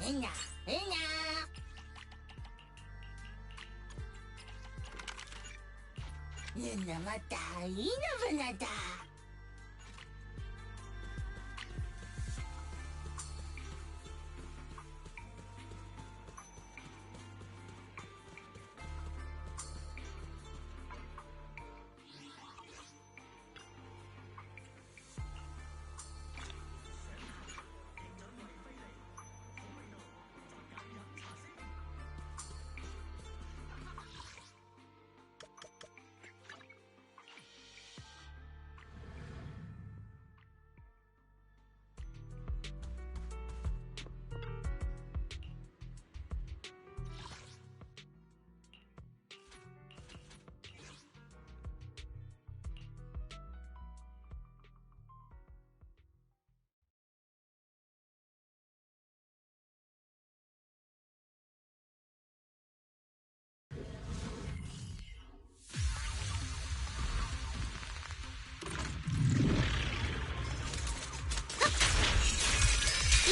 い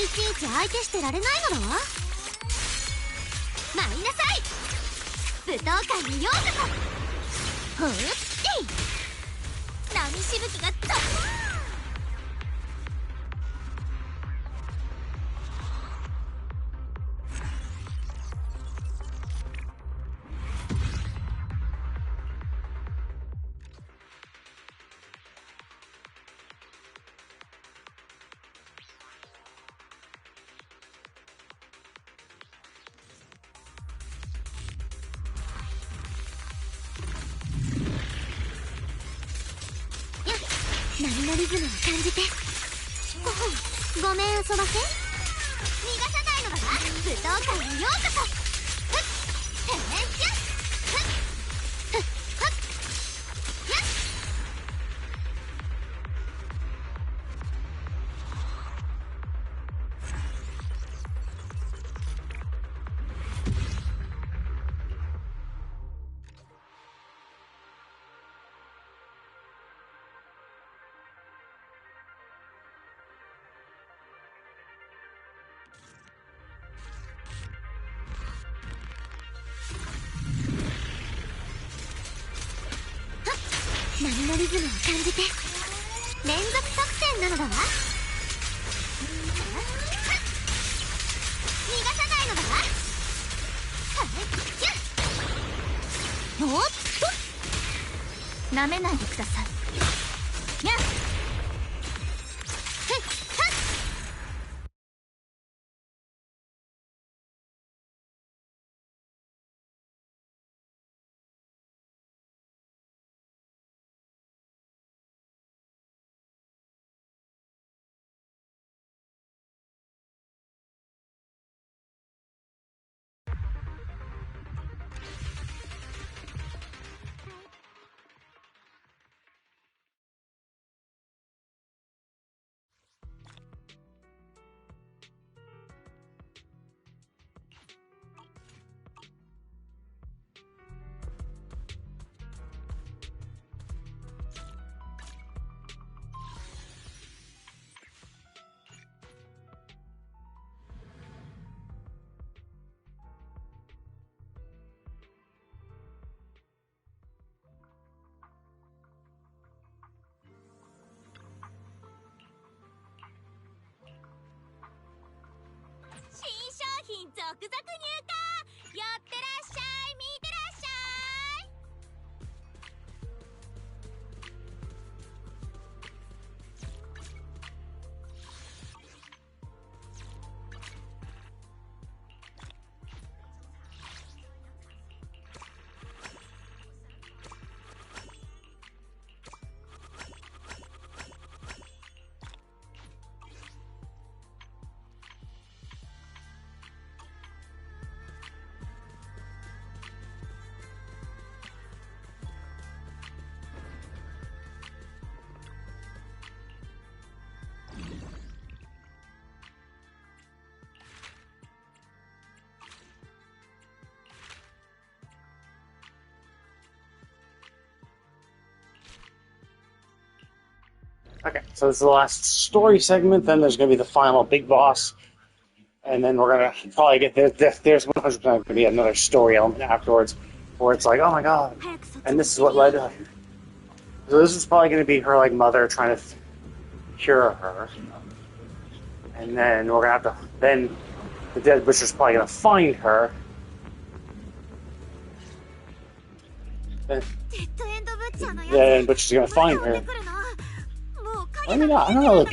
ちいち相手してられないのだわ。参りなさい、舞踏会にようこそ。ほっい波しぶきがドーン。波のリズムを感じて。ごめん、遊ばせ。逃がさないのだわ、舞踏会にようこそ。ふっへっひゃっふっふっはっやっ。波のリズムを感じて。連続得点なのだわ。逃がさないのだわ。おっと、なめないでください。やっ続々入荷。寄ってらっしゃい、見てらっしゃい。Okay, so this is the last story segment, then there's going to be the final big boss. and then we're gonna probably get there's 100% gonna be another story element afterwards, where it's like, oh my god, and this is what led. So this is probably gonna be her like mother trying to cure her, and then we're gonna have to then the dead butcher's probably gonna find her. Then butcher's gonna find her. I mean, I don't know. Like,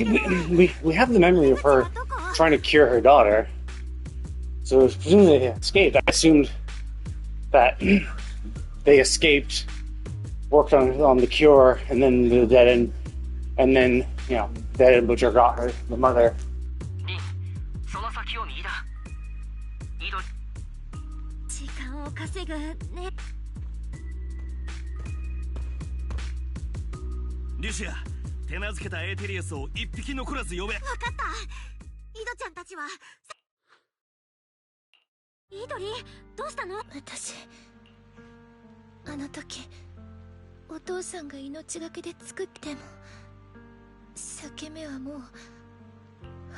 we have the memory of her trying to cure her daughter, so presumably they escaped. I assumed that they escaped, worked on the cure, and then the dead end, and then dead end butcher got her, the mother. Lucia, 手なずけたエーテリアスを一匹残らず呼べ。わかった。イドちゃんたちは。イドリ、どうしたの？私、あの時、お父さんが命がけで作っても、裂け目はもう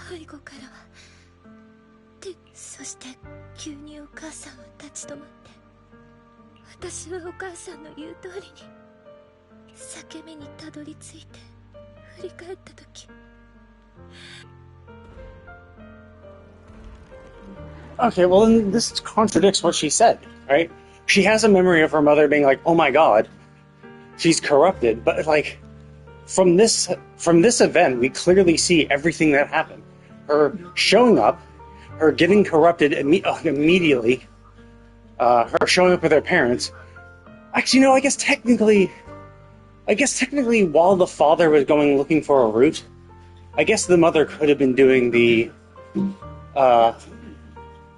背後からは。で、そして急にお母さんは立ち止まって、私はお母さんの言う通りに。裂け目にたどり着いて振り返った時 Okay, well then this contradicts what she said, right? She has a memory of her mother being like, oh my god, she's corrupted, but like from this event we clearly see everything that happened. Her showing up, her getting corrupted immediately, her showing up with her parents. Actually, no, I guess technically, while the father was going looking for a root, I guess the mother could have been doing the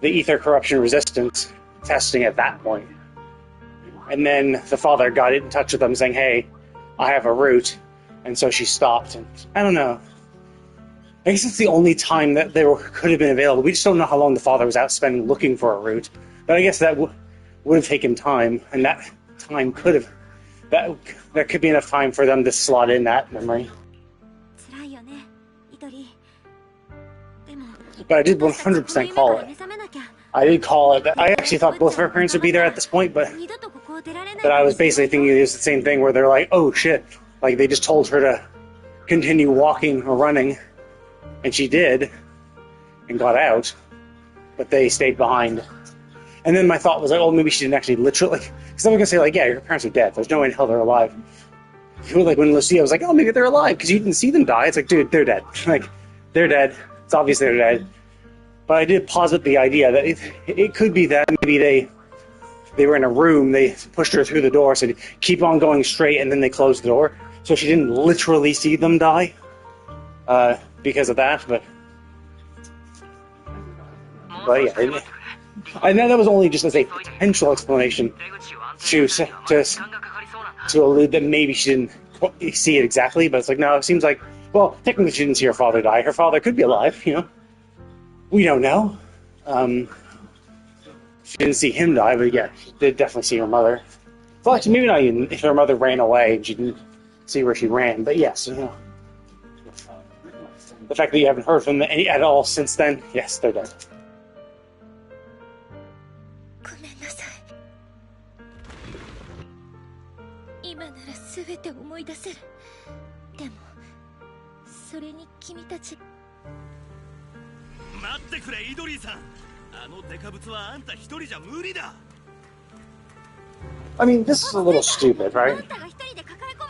ether corruption resistance testing at that point. And then the father got in touch with them saying, hey, I have a root. And so she stopped. And I don't know. I guess it's the only time that could have been available. We just don't know how long the father was out spending looking for a root. But I guess that would have taken time. And that time could have... That could be enough time for them to slot in that memory. But I did 100% call it. I did call it. I actually thought both of her parents would be there at this point, but I was basically thinking it was the same thing where they're like, oh shit, like they just told her to continue walking or running, and she did, and got out, but they stayed behind. And then my thought was like, oh, maybe she didn't actually literally, because I'm going to say like, yeah, your parents are dead. There's no way in hell they're alive. Like when Lucia was like, oh, maybe they're alive because you didn't see them die. It's like, dude, they're dead. Like, they're dead. It's obvious they're dead. But I did posit the idea that it could be that maybe they were in a room, they pushed her through the door, said, keep on going straight, and then they closed the door. So she didn't literally see them die because of that. But yeah. I know that was only just as a potential explanation to allude that maybe she didn't see it exactly, but it's like, no, it seems like, well, technically she didn't see her father die. Her father could be alive, We don't know. She didn't see him die, but yeah, she did definitely see her mother. Well, actually, maybe not even if her mother ran away and she didn't see where she ran, but yes, The fact that you haven't heard from them at all since then, yes, they're dead. I mean, this is a little stupid, right?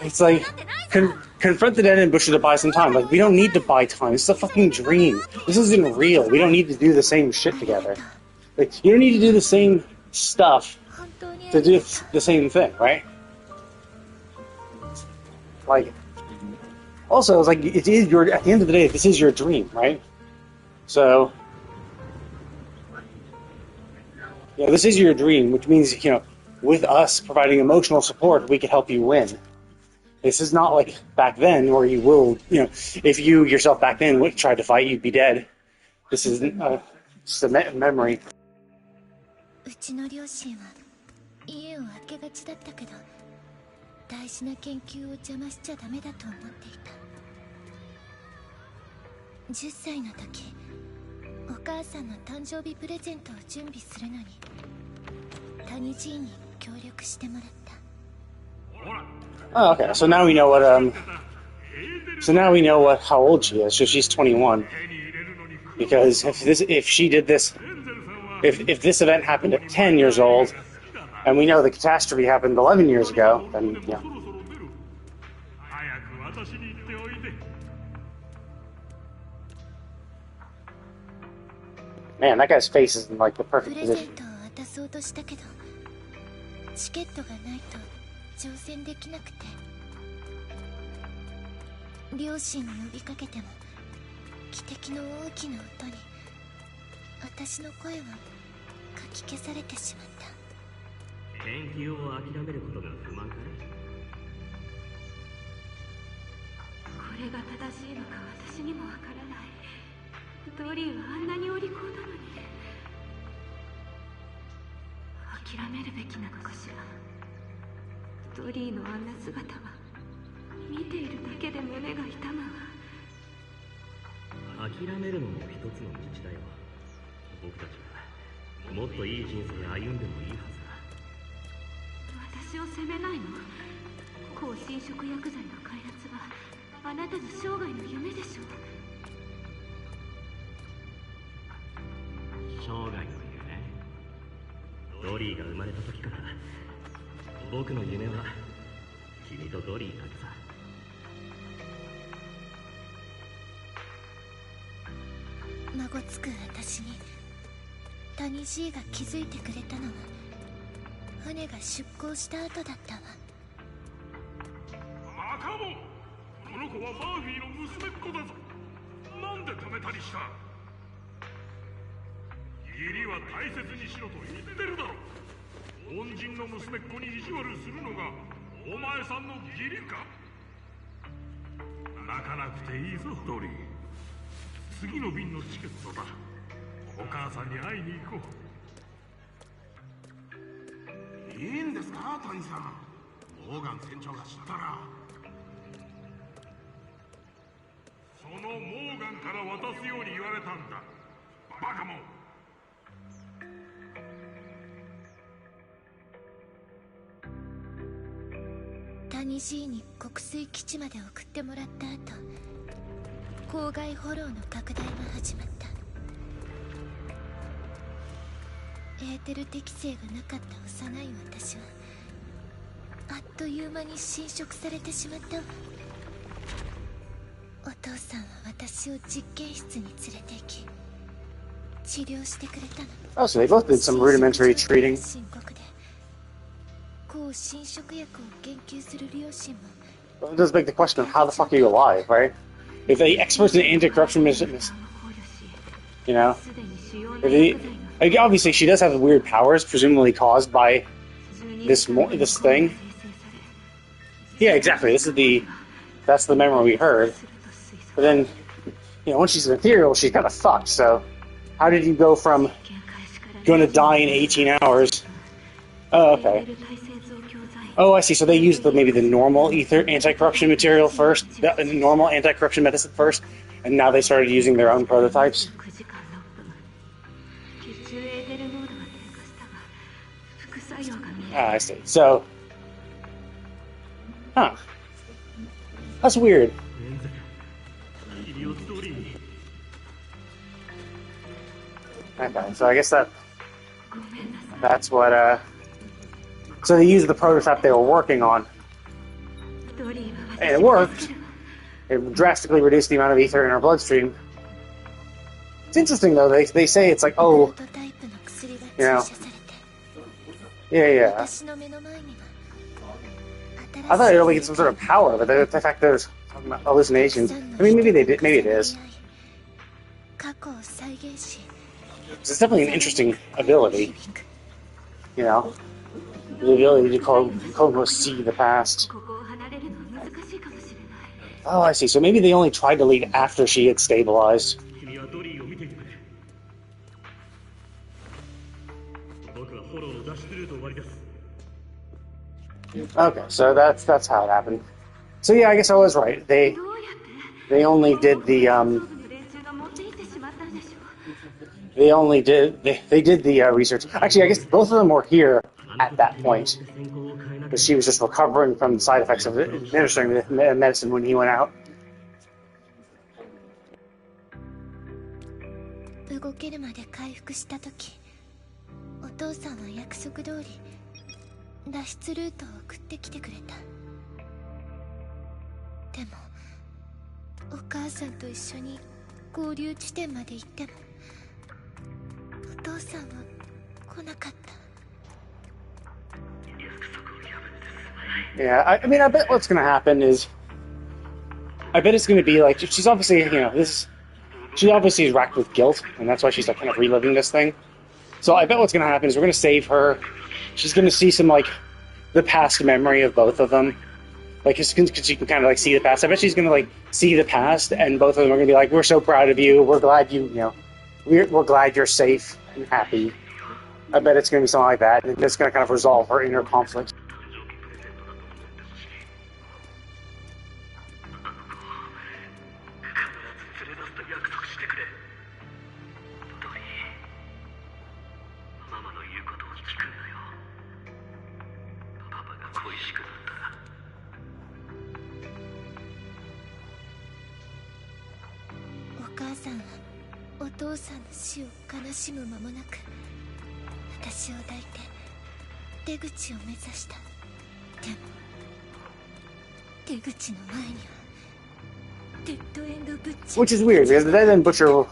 It's like, confront the dead and butcher to buy some time. Like, we don't need to buy time. This is a fucking dream. This isn't real. We don't need to do the same shit together. Like, you don't need to do the same stuff to do the same thing, right? Like, also, it's like, it is at the end of the day, this is your dream, right? So, yeah, this is your dream, which means, with us providing emotional support, we can help you win. This is not like back then where you will, if you yourself back then tried to fight, you'd be dead. This is just a memory. うちの両親は家を空けがちだったけど、大事な研究を邪魔しちゃダメだと思っていた。10歳の時、お母さんの誕生日プレゼントを準備するのに谷爺に協力してもらった。 Oh, okay. So now we know what how old she is. So she's 21. Because if this event happened at 10 years old, and we know the catastrophe happened 11 years ago, then yeah. Man, that guy's face is in like the perfect プレゼン position. トを渡そうとしたけどチケットがないと乗船できなくて、両親に呼びかけても汽笛の大きな音に私の声はかき消されてしまった。研究を諦めることが不満かい？これが正しいのか私にもわからない。ドリーはあんなにお利口なのに。諦めるべきなのかしら。ドリーのあんな姿は見ているだけで胸が痛むわ。諦めるのも一つの道だよ。僕たちはもっといい人生歩んでもいいはずだ。私を責めないの？抗侵食薬剤の開発はあなたの生涯の夢でしょう。生涯の夢。ドリーが生まれた時から僕の夢は君とドリーだけさ。孫つく私に谷爺が気づいてくれたのは船が出港した後だったわ。マカモン、この子はマーフィーの娘っ子だぞ。なんで止めたりした？義理は大切にしろと言ってるだろ。恩人の娘っ子に意地悪するのがお前さんの義理か？泣かなくていいぞドリー。次の便のチケットだ。お母さんに会いに行こう。いいんですか谷さん。モーガン船長が知ったら。そのモーガンから渡すように言われたんだ。バカモン。谷爺に国水基地まで送ってもらった後、郊外フォローの拡大が始まった。エーテル適性がなかった幼い私はあっという間に侵食されてしまったわ。お父さんは私を実験室に連れて行き治療してくれたの。 Oh, so they both did some rudimentary treating. 深刻で抗侵食薬を研究する両親も It does beg the question of how the fuck are you alive, right? If the experts in anti-corruption mission, you know, like, obviously she does have weird powers, presumably caused by this thing. Yeah, exactly. That's the memory we heard. But then, you know, once she's an ethereal, she's kind of fucked. So, how did you go from going to die in 18 hours? Oh, okay. Oh, I see. So they used maybe the normal anti-corruption material first, the normal anti-corruption medicine first, and now they started using their own prototypes. Ah, I see. So, huh? That's weird. Okay, so I guess that's what. So they used the prototype they were working on, and it worked. It drastically reduced the amount of ether in our bloodstream. It's interesting though. They say it's like, oh, you know, yeah. I thought it would get some sort of power, but the fact that there's hallucinations. I mean, maybe they did. Maybe it is. It's definitely an interesting ability. You know. The ability to almost see the past. Oh, I see. So maybe they only tried to leave after she had stabilized. Okay, so that's how it happened. So yeah, I guess I was right. They only did the they only did they did the research. Actually, I guess both of them were here at that point because she was just recovering from the side effects of administering the medicine when he went out. 動けるまで回復した時、お父さんは約束通り脱出ルートを送ってきてくれた。でもお母さんと一緒に合流地点まで行ってもお父さんは来なかった。 Yeah, I mean, I bet what's going to happen is, I bet it's going to be like, she's obviously, you know, she obviously is racked with guilt, and that's why she's like kind of reliving this thing. So I bet what's going to happen is we're going to save her. She's going to see some, like, the past memory of both of them. Like, because she can kind of, like, see the past. I bet she's going to, like, see the past, and both of them are going to be like, we're so proud of you, we're glad you know, we're glad you're safe and happy. I bet it's going to be something like that, and it's going to kind of resolve her inner conflict. Which is weird, because the Dead End Butcher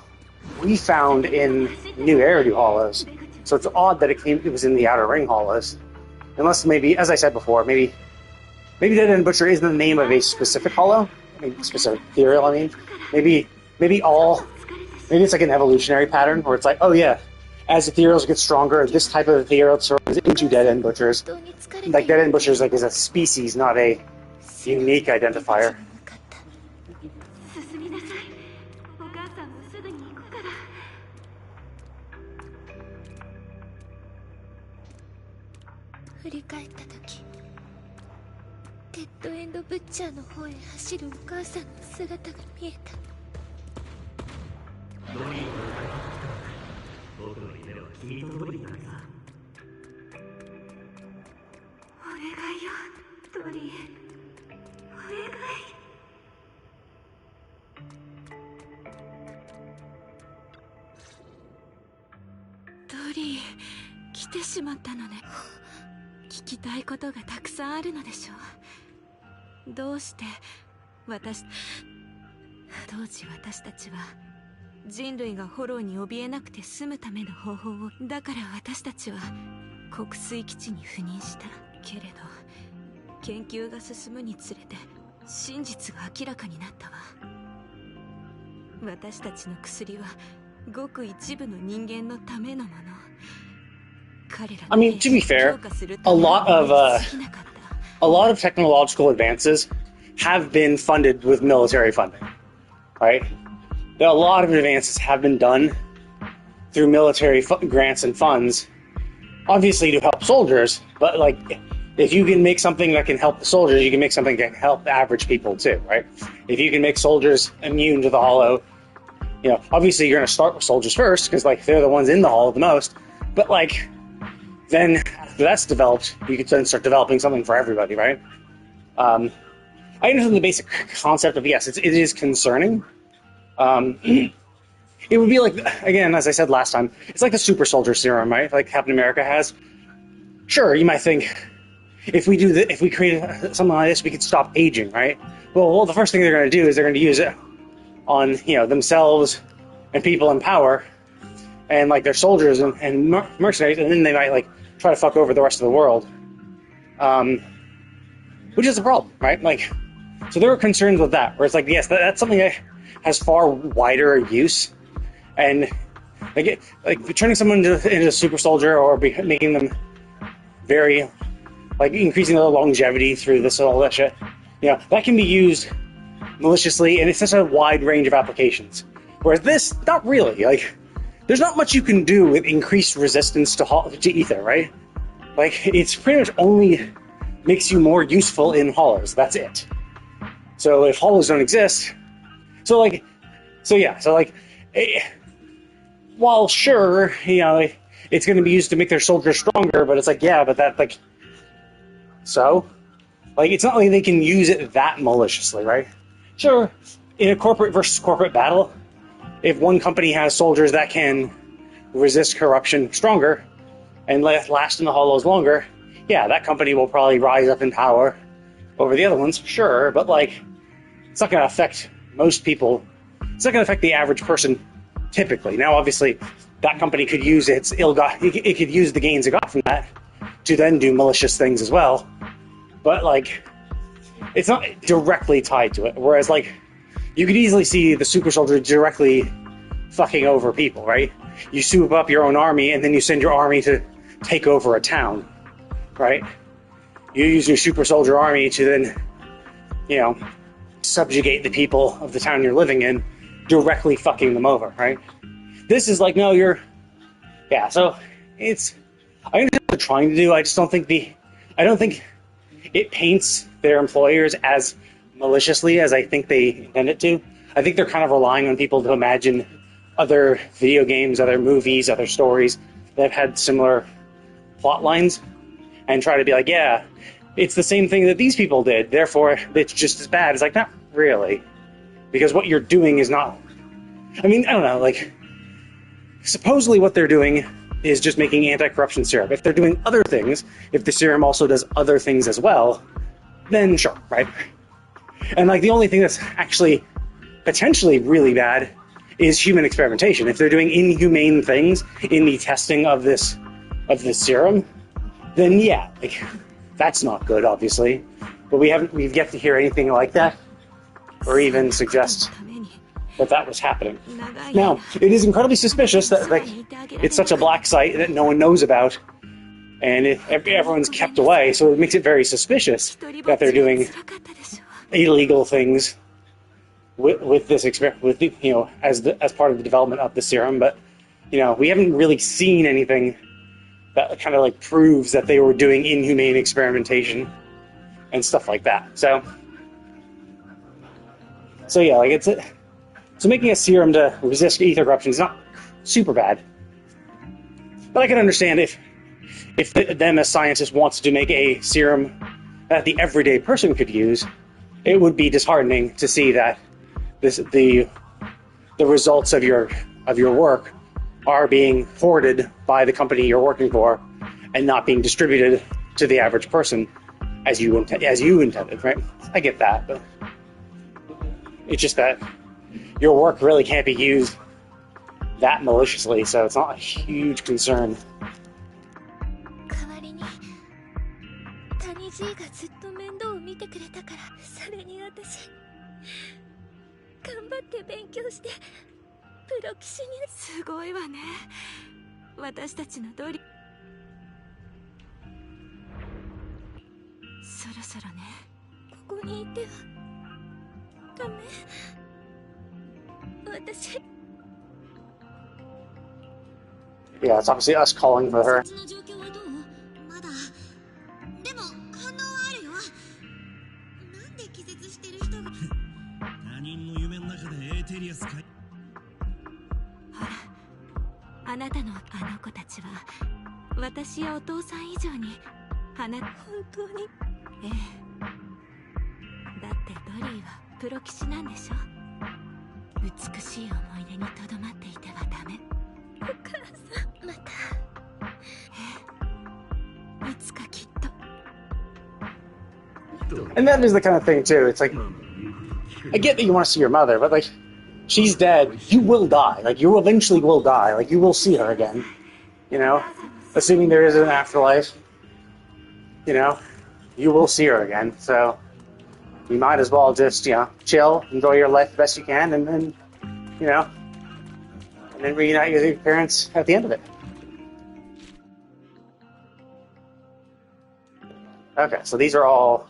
we found in New Eridu Hollows. So it's odd that it was in the Outer Ring Hollows. Unless maybe, as I said before, maybe Dead End Butcher is the name of a specific hollow. Maybe specific ethereal, I mean. Maybe it's like an evolutionary pattern where it's like, oh yeah, as ethereals get stronger, this type of ethereal turns into Dead End Butchers. Like Dead End Butchers like is a species, not a unique identifier. 振り返った時、デッドエンドブッチャーの方へ走るお母さんの姿が見えた。僕の夢は君とドリーなんだ。お願いよ、ドリー。お願い。ドリー、来てしまったのね。聞きたいことがたくさんあるのでしょう。どうして当時私たちは人類がホローに怯えなくて済むための方法を、だから私たちは国水基地に赴任したけれど、研究が進むにつれて真実が明らかになったわ。私たちの薬はごく一部の人間のためのもの。 I mean, to be fair, a lot of technological advances have been funded with military funding, right? A lot of advances have been done through military grants and funds, obviously to help soldiers, but like, if you can make something that can help the soldiers, you can make something that can help the average people too, right? If you can make soldiers immune to the hollow, you know, obviously you're going to start with soldiers first, because like, they're the ones in the hollow the most, but like, then after that's developed, you can then start developing something for everybody, right? I understand the basic concept of, yes, it is concerning. It would be like, again, as I said last time, it's like the super soldier serum, right? Like Captain America has. Sure, you might think, if we create something like this, we could stop aging, right? Well, the first thing they're going to do is they're going to use it on, you know, themselves and people in power, and like their soldiers and mercenaries, and then they might like try to fuck over the rest of the world, which is a problem, right? Like, so there are concerns with that, where it's like, yes, that's something that has far wider use, and like turning someone into a super soldier or making them very, like increasing their longevity through this and all that shit, you know, that can be used maliciously, and it's such a wide range of applications. Whereas this, not really. Like, there's not much you can do with increased resistance to ether, right? Like, it's pretty much only makes you more useful in hollows. That's it. So if hollows don't exist, while sure, it's going to be used to make their soldiers stronger, but it's like, yeah, but that, like, so? Like, it's not like they can use it that maliciously, right? Sure, in a corporate versus corporate battle, if one company has soldiers that can resist corruption stronger and last in the hollows longer, yeah, that company will probably rise up in power over the other ones, sure, but, like, it's not going to affect most people. It's not going to affect the average person typically. Now, obviously, that company could use its it could use the gains it got from that to then do malicious things as well. But, like, it's not directly tied to it. Whereas, like, you could easily see the super soldier directly fucking over people, right? You soup up your own army, and then you send your army to take over a town, right? You use your super soldier army to then, subjugate the people of the town you're living in, directly fucking them over, right? This is like, no, yeah, so it's, I understand what they're trying to do, I just don't think it paints their employers as maliciously as I think they intend it to. I think they're kind of relying on people to imagine other video games, other movies, other stories that have had similar plot lines and try to be like, yeah, it's the same thing that these people did, therefore it's just as bad. It's like, not really. Because what you're doing is not... I mean, I don't know, like, supposedly what they're doing is just making anti-corruption serum. If they're doing other things, if the serum also does other things as well, then sure, right? And, like, the only thing that's actually potentially really bad is human experimentation. If they're doing inhumane things in the testing of this serum, then yeah, like, that's not good, obviously. But we've yet to hear anything like that, or even suggest that was happening. Now, it is incredibly suspicious that, like, it's such a black site that no one knows about, and everyone's kept away, so it makes it very suspicious that they're doing illegal things with this experiment, as part of the development of the serum. But we haven't really seen anything that kind of like proves that they were doing inhumane experimentation and stuff like that. So yeah, like so making a serum to resist ether corruption is not super bad. But I can understand if them as scientists wants to make a serum that the everyday person could use, it would be disheartening to see that the results of your work are being hoarded by the company you're working for and not being distributed to the average person as you intended, right? I get that, but it's just that your work really can't be used that maliciously, so it's not a huge concern. 代わりに谷じいがずっと面倒を見てくれたから、それに私頑張って勉強してプロ棋士に。すごいわね、私たちのドリ。そろそろね。ここにいてはダメ。私。Yeah, it's obviously us calling for her. そっちの状況はどう？まだ。でも反応はあるよ。なんで気絶してる人が。他人の夢の中でエーテリアスかい。ほら、あなたのあの子たちは私やお父さん以上に本当に。ええ。だってドリーはプロ棋士なんでしょ。美しい思い出にとどまっていてはダメ。お母さん、また。ええ。いつかきっと。And that is the kind of thing too. It's like, I get that you want to see your mother, but like, she's dead. You will die. Like, you eventually will die. Like, you will see her again. Assuming there is an afterlife. You will see her again. So you might as well just, chill, enjoy your life the best you can, and then, and then reunite with your parents at the end of it. Okay, so these are all...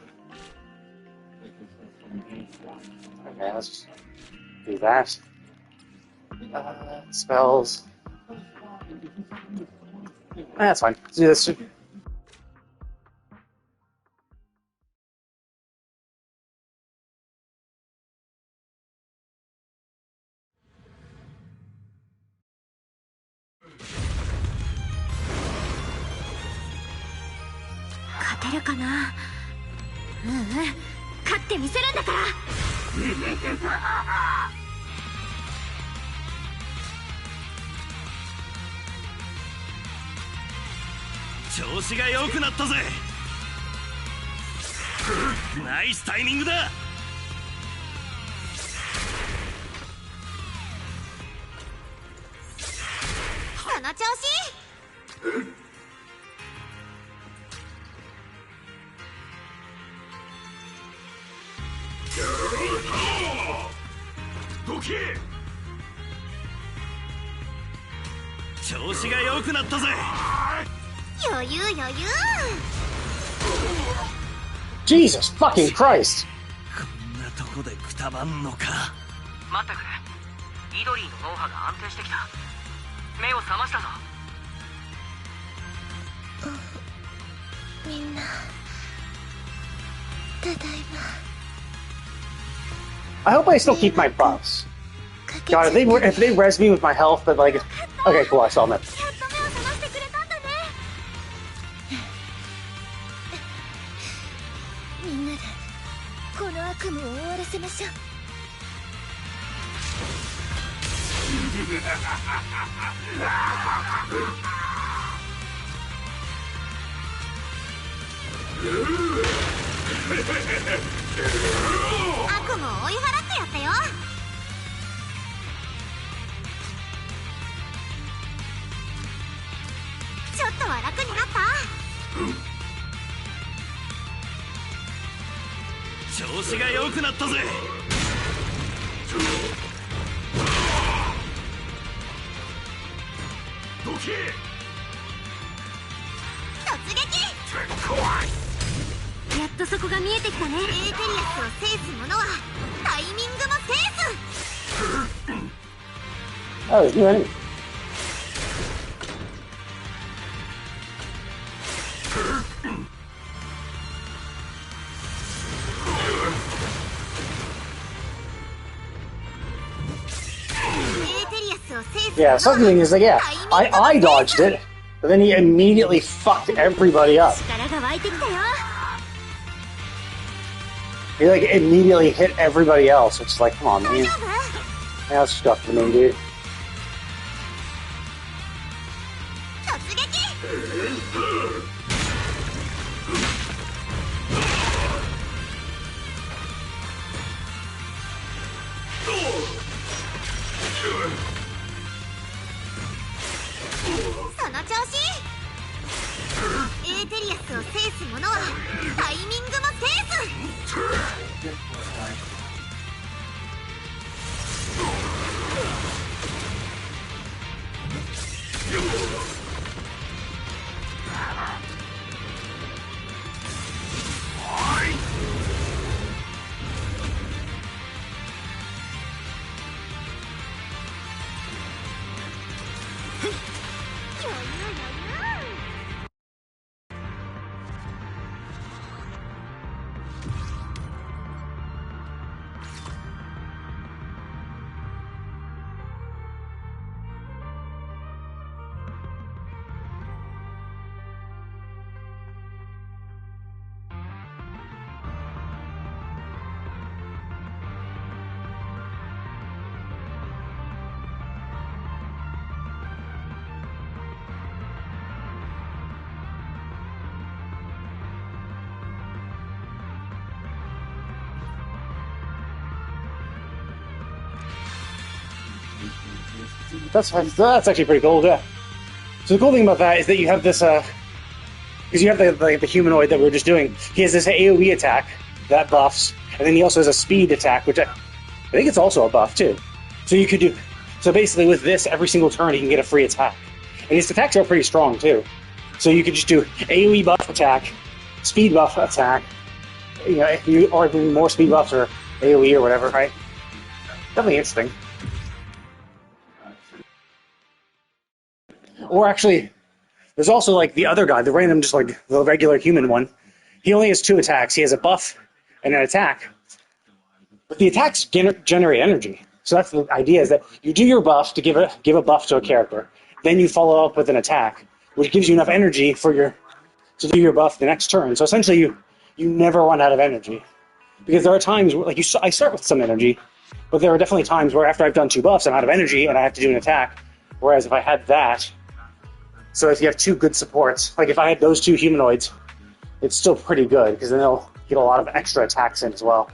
Okay, let's just do that. Spells. That's fine. Let's do this. 勝てるかな。勝ってみせるんだから。調子が良くなったぜ。ナイスタイミングだ。その調子。どけ。調子が良くなったぜ。余裕余裕。 Jesus fucking Christ! こんなとこでくたばんのか。待ってくれ。イドリーの脳波が安定してきた。目を覚ましたぞ。みんなただいま。 I hope I still keep my buffs. God, if they res me with my health, but like, okay, cool, I saw that. やっと目を覚ましてくれたんだね。みんなでこの悪夢を終わらせましょう。悪夢を追い払ってやったよ。ちょっとは楽になった。調子が良くなったぜ。どけ。突撃。やっとそこが見えてきたね。エーテリアスを制す者はタイミングも制す。 Oh, there's new enemy. Yeah, something is like, yeah, I dodged it, but then he immediately fucked everybody up. 力が湧いてきたよ。 He like immediately hit everybody else, which is like, come on, man. 大丈夫？ Yeah, let's just go for the main dude. 突撃。その調子。エーテリアスを制す者はタイミングも制す。 That's actually pretty cool, yeah. So the cool thing about that is that you have this, because you have the humanoid that we were just doing. He has this AoE attack that buffs, and then he also has a speed attack, which I think it's also a buff too. So you could do, so basically with this, every single turn he can get a free attack, and his attacks are pretty strong too. So you could just do AoE buff attack, speed buff attack, you know, or even more speed buffs or AoE or whatever, right? Definitely interesting. Or actually, there's also like the other guy, the random, just like the regular human one. He only has 2 attacks. He has a buff and an attack. But the attacks generate energy. So that's the idea, is that you do your buff to give a buff to a character. Then you follow up with an attack, which gives you enough energy for your to do your buff the next turn. So essentially, you never run out of energy. Because there are times where, like, I start with some energy, but there are definitely times where after I've done 2 buffs, I'm out of energy and I have to do an attack. Whereas if I had that, so if you have 2 good supports, like if I had those 2 humanoids, it's still pretty good because then they'll get a lot of extra attacks in as well.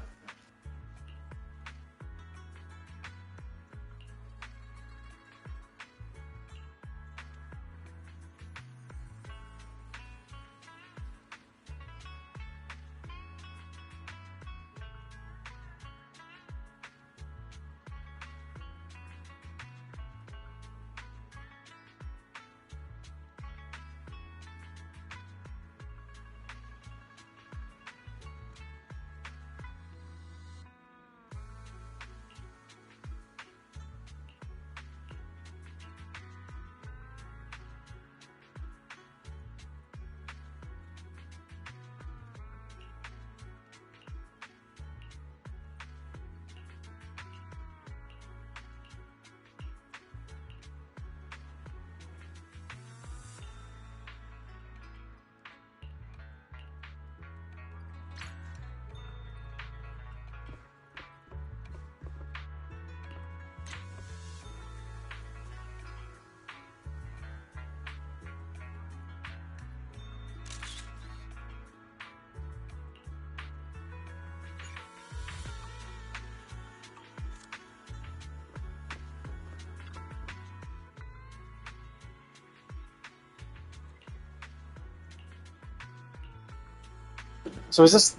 So is this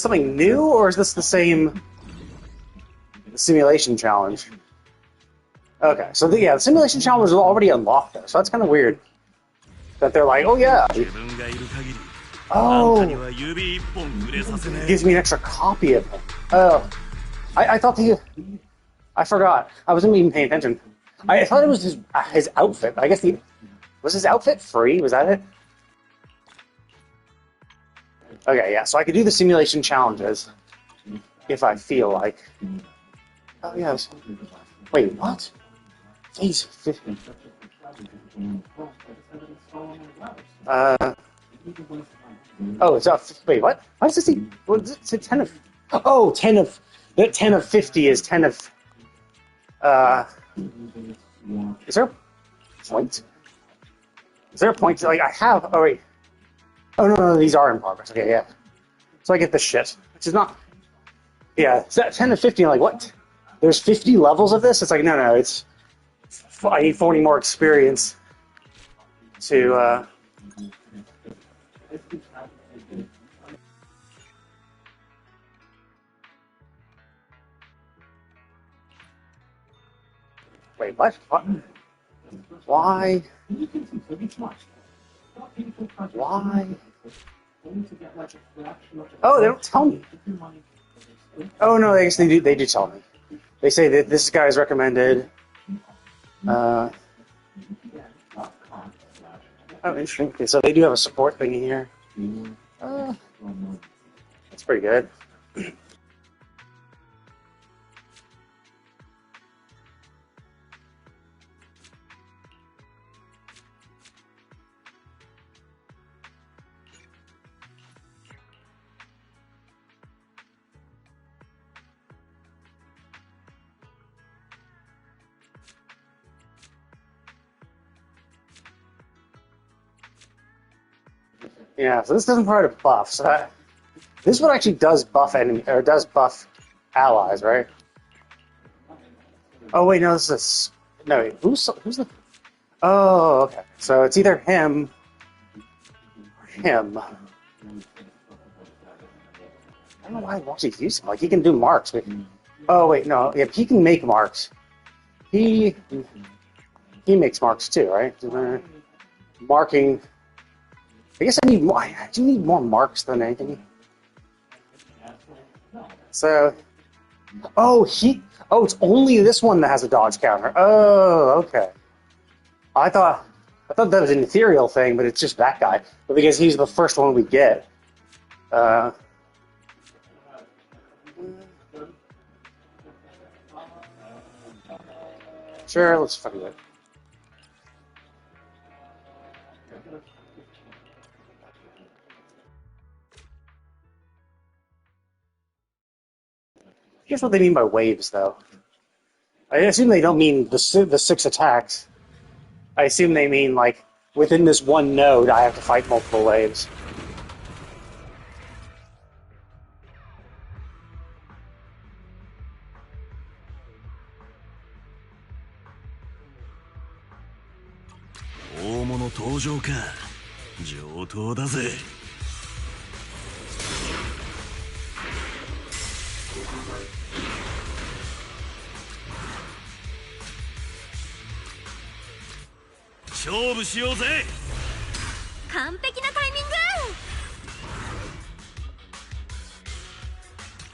something new, or is this the same simulation challenge? Okay, so the simulation challenge is already unlocked, though, so that's kind of weird. That they're like, oh yeah, oh, it gives me an extra copy of him. Oh, I thought I forgot. I wasn't even paying attention. I thought it was his outfit. I guess was his outfit free? Was that it? Okay, yeah, so I could do the simulation challenges if I feel like. Oh, yes. Wait, what? Jeez. Oh, it's up. Wait, what? Why does this say? What does it say 10 of. Oh, 10 of. That 10 of 50 is 10 of. Is there a point? Is there a point? Like, I have. Oh, wait. Oh, no, these are in progress. Okay, yeah. So I get this shit, which is not. Yeah, so 10 to 50, I'm like, what? There's 50 levels of this? It's like, no, it's. I need 40 more experience to. Wait, what? What? Why? Why? Oh, they don't tell me. Oh no, I guess they do. They do tell me. They say that this guy is recommended. Oh, interesting. Okay, so they do have a support thing in here. That's pretty good. Yeah, so this doesn't provide a buff. So this one actually does buff enemy or does buff allies, right? Oh wait, no, this is no. Wait, who's the? Oh, okay. So it's either him or him. I don't know why I want to use him. Like he can do marks, but oh wait, no, yeah, he can make marks. He makes marks too, right? Marking. I guess I need more. I do need more marks than anything. So, it's only this one that has a dodge counter. Oh, okay. I thought that was an ethereal thing, but it's just that guy. But because he's the first one we get, sure, let's fucking do it. Guess what they mean by waves, though. I assume they don't mean the 6 attacks. I assume they mean, like, within this one node, I have to fight multiple waves.勝負しようぜ。完璧なタイミン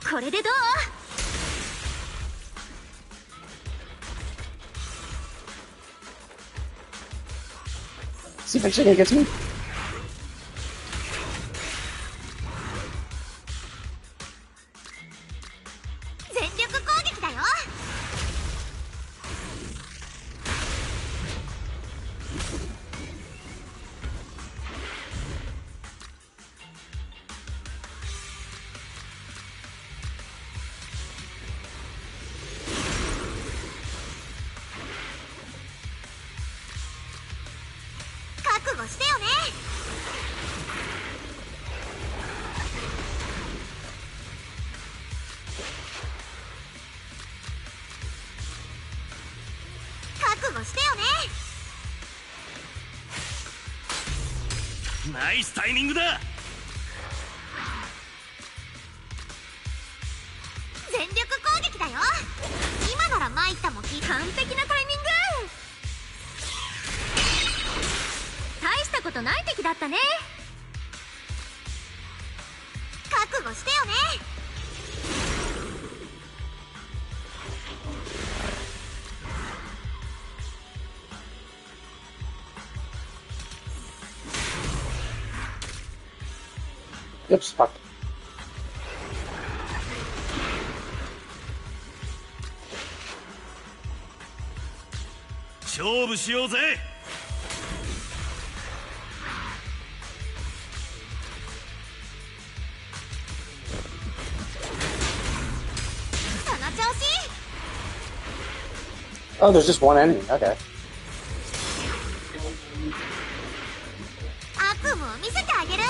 グ。これでどう？ See if actually gets me. 全力攻撃だよ。覚悟してよね。覚悟してよね。ナイスタイミングだ。全力攻撃だよ。今なら参ったも完璧なタイミング。大したことない敵だったね。覚悟してよね。Oops, fuck. 勝負しようぜ。その調子。 Oh, there's just one enemy. Okay. 悪夢を見せてあげる。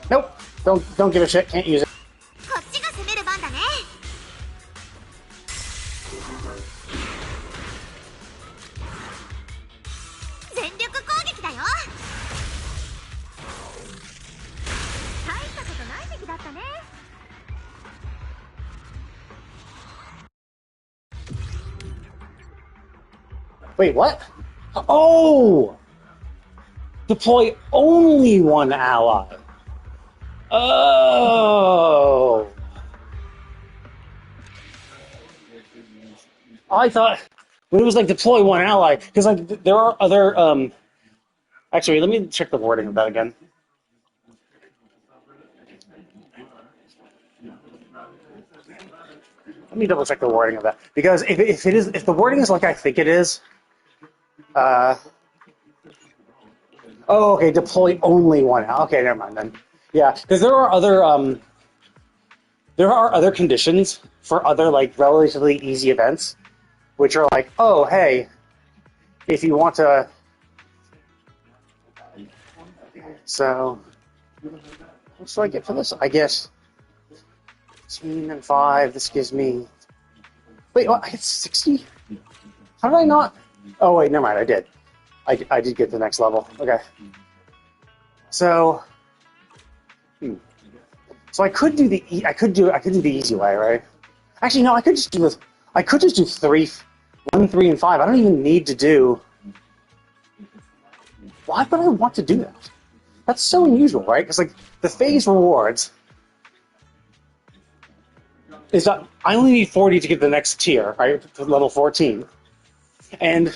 Nope. Don't give a shit. Can't use it. こっちが攻める番だね。全力攻撃だよ。大したことない敵だったね。 Wait, what? Oh! Deploy only one ally. Oh! I thought when it was like deploy one ally, because like there are other actually let me check the wording of that again. Let me double check the wording of that. Because if the wording is like I think it is, oh okay, deploy only one. Okay, never mind then. Yeah, because there are other conditions for other like relatively easy events, which are like, oh hey, if you want to. So, what do I get for this? I guess 15 and 5. This gives me. Wait, what? I get 60? How did I not? Oh wait, never mind. I did. I did get the next level. Okay. So. So I could do the easy way, right? Actually, no. I could just do 1, 3, and 5. I don't even need to do. Why would I want to do that? That's so unusual, right? Because like the phase rewards is that I only need 40 to get the next tier, right? To level 14, and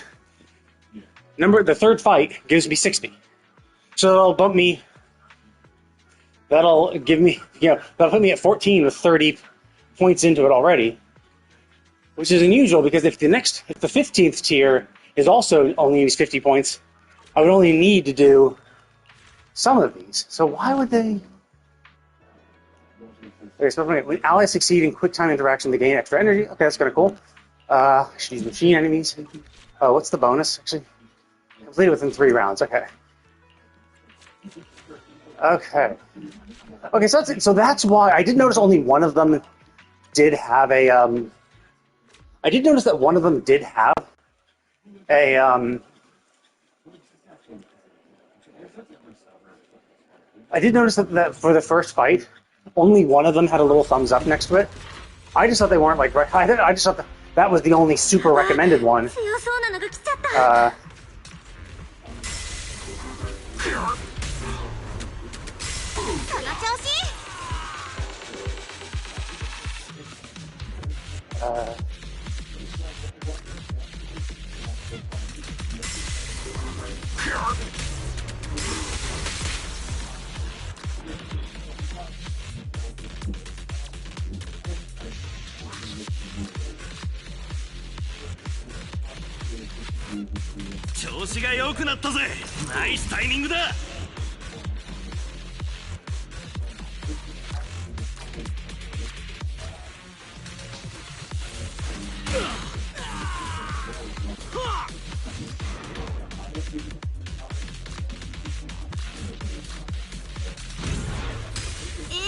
the third fight gives me 60, so that'll bump me. That'll give me, that'll put me at 14 with 30 points into it already, which is unusual because if the 15th tier is also only needs 50 points, I would only need to do some of these. So why would they? Okay, so when allies succeed in quick time interaction, they gain extra energy. Okay, that's kind of cool. Should use machine enemies. Oh, what's the bonus? Actually, completed within 3 rounds. Okay. Okay. Okay, so that's why I did notice only one of them did have a. I did notice that one of them did have a. I did notice that for the first fight, only one of them had a little thumbs up next to it. I just thought they weren't like. I just thought that was the only super recommended one.調子が良くなったぜ。ナイスタイミングだ。エ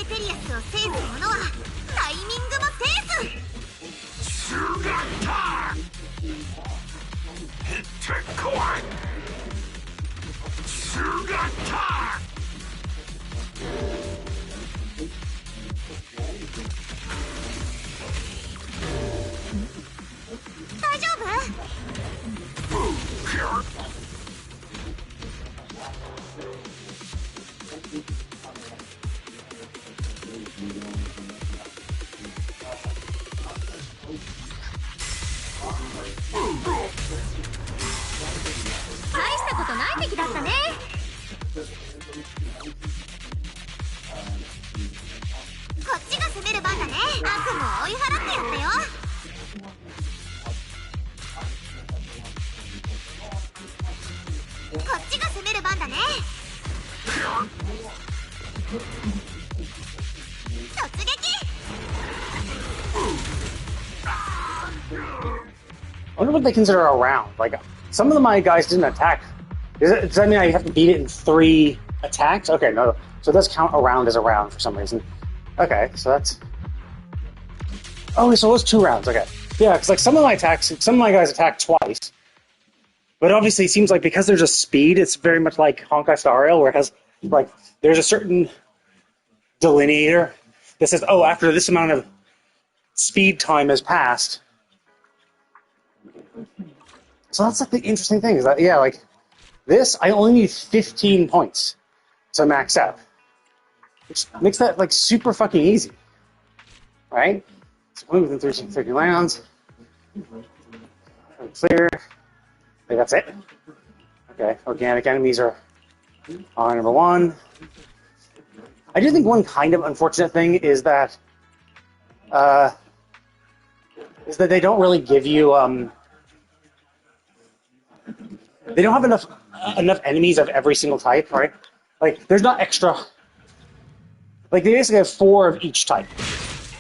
ーテリアスを制する者はタイミングも制す。姿てこい姿大丈夫？大したことない敵だったね。こっちが攻める番だね。悪夢を追い払ってやったよ。こっちが攻める番だね。突撃。I wonder what they consider a round. Like, some of my guys didn't attack. Does that mean I have to beat it in 3 attacks? Okay, no. So it does count a round as a round for some reason. Okay, so that's... Oh, so it was 2 rounds. Okay. Yeah, because like some of my guys attack twice. But obviously it seems like because there's a speed, it's very much like Honkai Star Rail, where it has, like, there's a certain delineator that says, oh, after this amount of speed time has passed. So that's like the interesting thing, is that, yeah, like, this, I only need 15 points to max out. Which makes that, like, super fucking easy. Right? So only within 30 rounds. Clear. Okay, that's it. Okay, organic enemies are on number 1. I do think one kind of unfortunate thing is that they don't really give you, they don't have enough enemies of every single type, right? Like, there's not extra... Like, they basically have 4 of each type.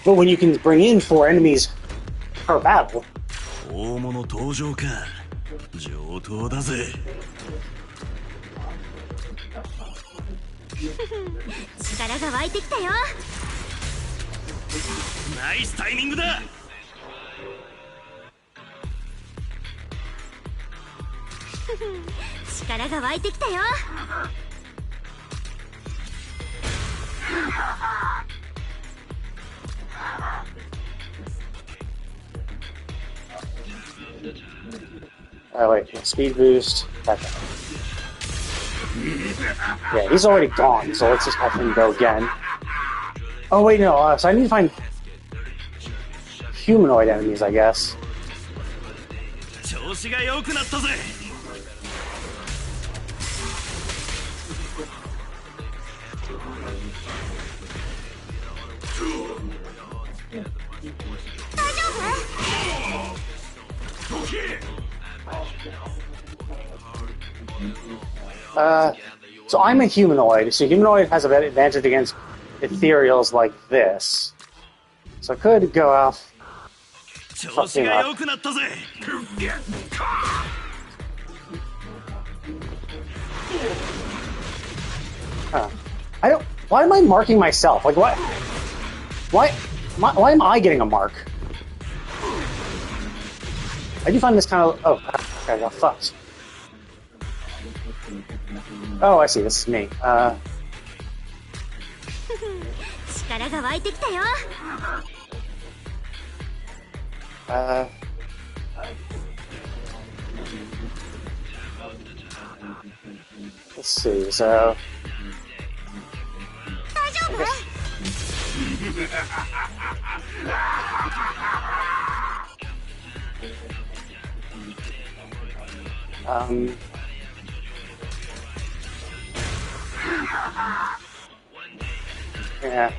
But when you can bring in 4 enemies per battle... 大物登場か。上等だぜ。力が湧いてきたよ。ナイスタイミングだ。力が湧いてきたよ。Wait, speed boost. Yeah, he's already gone, so let's just have him go again. Oh, wait, no, so I need to find humanoid enemies, I guess. 調子が良くなったぜ。大丈夫？ So I'm a humanoid. So humanoid has an advantage against ethereals like this. So I could go off. Fucking up. Huh. I don't. Why am I marking myself? Like what? Why am I getting a mark? I do find this kind of. Oh, okay, I got fucked. Oh, I see. This is me. 力が湧いてきたよ。Let's see. So. 大丈夫？ Yeah.